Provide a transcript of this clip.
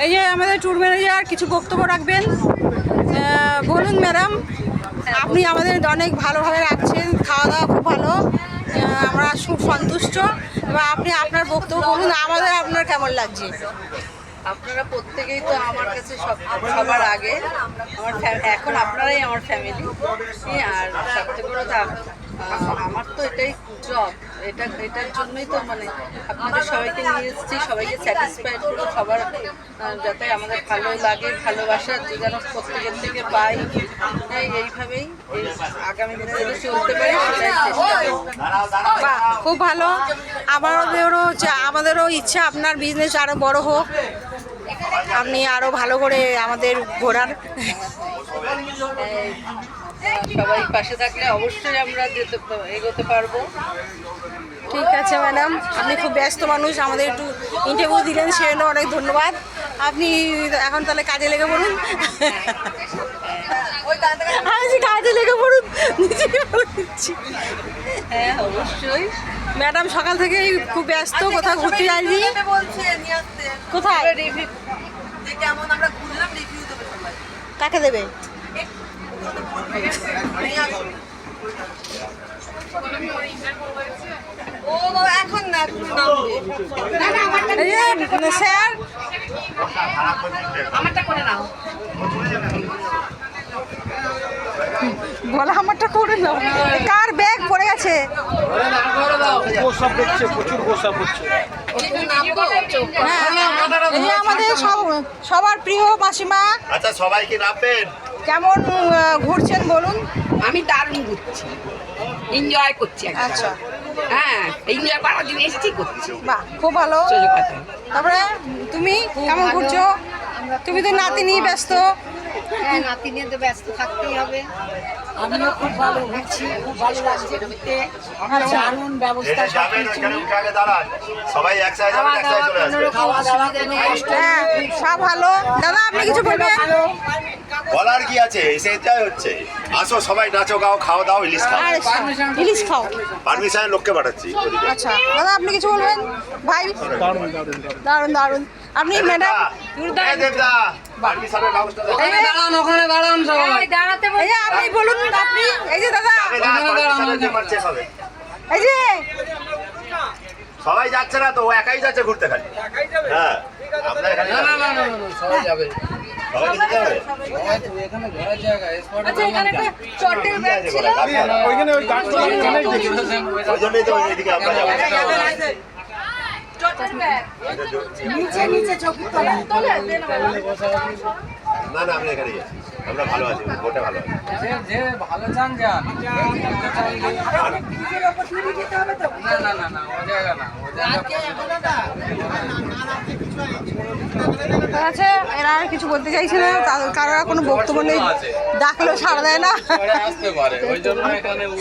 এই যে আমাদের ট্যুর ম্যানেজার কিছু বক্তব্য রাখবেন। বলুন ম্যাডাম, আপনি আমাদের অনেক ভালোভাবে রাখছেন, খাওয়া দাওয়া খুব ভালো, আমরা খুব সন্তুষ্ট। এবার আপনি আপনার বক্তব্য বলুন, আমাদের আপনার কেমন লাগছে? আপনারা প্রত্যেকেই তো আমার কাছে সবার আগে, এখন আপনারাই আমার ফ্যামিলি। আর সবথেকে বড় আমার তো এটাই জব, এটার জন্যই তো মানে আপনাদের সবাইকে নিয়ে এসেছি, সবাইকে স্যাটিসফাইড করবো, সবার যাতে আমাদের ভালো লাগে, ভালোবাসা যেন প্রত্যেকের থেকে পাই। এইভাবেই আগামী দিনে যদি চলতে পারি সেটাই চেষ্টা করবো। বাহ, খুব ভালো। আমাদেরও ইচ্ছা আপনার বিজনেস আরও বড় হোক, আপনি আরও ভালো করে আমাদের ঘোরান। সবাই পাশে থাকলে অবশ্যই আমরা এগোতে পারবো। ঠিক আছে ম্যাডাম, আপনি খুব ব্যস্ত মানুষ, আমাদের একটু ইন্টারভিউ দিলেন, সেজন্য অনেক ধন্যবাদ। আপনি এখন তাহলে কাজে লেগে পড়ুন। কাজে লেগে পড়ুন, নিজেকে বলে দিচ্ছি। হ্যাঁ অবশ্যই। ম্যাডাম সকাল থেকেই খুব ব্যস্ত, কোথাও ঘুরতে যায়নি। কোথায়? কেমন আমরা ঘুরলাম রিভিউ দেবে সবাই। কাকে দেবে? ও এখন না, স্যার আমারটা করে নাও। বলা আমারটা করে নাও। কার ব্যাগ পড়ে গেছে? এই যে আমাদের সবার প্রিয় মাসিমা। আচ্ছা, সবাই কি নামবেন? কেমন ঘুরছেন বলুন? আমি দারুণ ঘুরছি, এনজয় করছি। আচ্ছা, হ্যাঁ, এনজয় করার জন্য এসেছি, করছি। বাহ, খুব ভালো। তারপরে তুমি কেমন ঘুরছো? তুমি তো নাতি নিয়ে ব্যস্ত। হ্যাঁ, নাতি নিয়ে তো ব্যস্ত থাকতেই হবে। আমিও খুব ভালো ঘুরছি, খুব ভালো লাগছে ঘুরতে। দারুণ ব্যবস্থা, যেখানে যাবেন ওখানে উঠে আগে দাঁড়ান। সবাই এক সাইড যাবেন, এক সাইড চলে আসবেন। খাওয়া দাওয়া কোনো কষ্ট হ্যাঁ, সব ভালো। দাদা আপনি কিছু বলবেন? বলার কি আছে, সেটাই হচ্ছে। আসো সবাই, নাচো, গাও, খাও দাও, ইলিশ খাও। আর ইলিশ খাও। পারমিশনের লোককে পাঠাচ্ছি। আচ্ছা দাদা, আপনি কিছু বলবেন? ভাই দারুণ দারুণ। আপনি ম্যাডাম দেবদা, পারমিশনের ব্যবস্থা দাও। ওখানে দাঁড়ান সবাই। এই যে আপনি বলুন, আপনি এই যে দাদা, পারমিশনের যে মারছে সবে। এই যে সবাই যাচ্ছে না তো, ও একাই যাচ্ছে ঘুরতে খালি। হ্যাঁ, আমরা এখানে সবাই যাবে। সবাই যেতে যাবে। এখানে ঘোরার জায়গা, আচ্ছা, এখানে একটা চটের ব্যাগ ছিল, ওই জন্যই তো এদিকে আমরা যাবো। চটের ব্যাগ নিচে নিচে চোখের তলায়। না না, আমরা এখানে যাচ্ছি, আমরা ভালো আছি, বোটে ভালো আছি। যে ভালো চান যান। না, ও জায়গা না, ও জায়গা। আছে, এরা আর কিছু বলতে চাইছে না, কারোর কোনো বক্তব্য নেই, ডাকলেও সাড়া দেয় না। আসতে পারে, ওই জন্য এখানে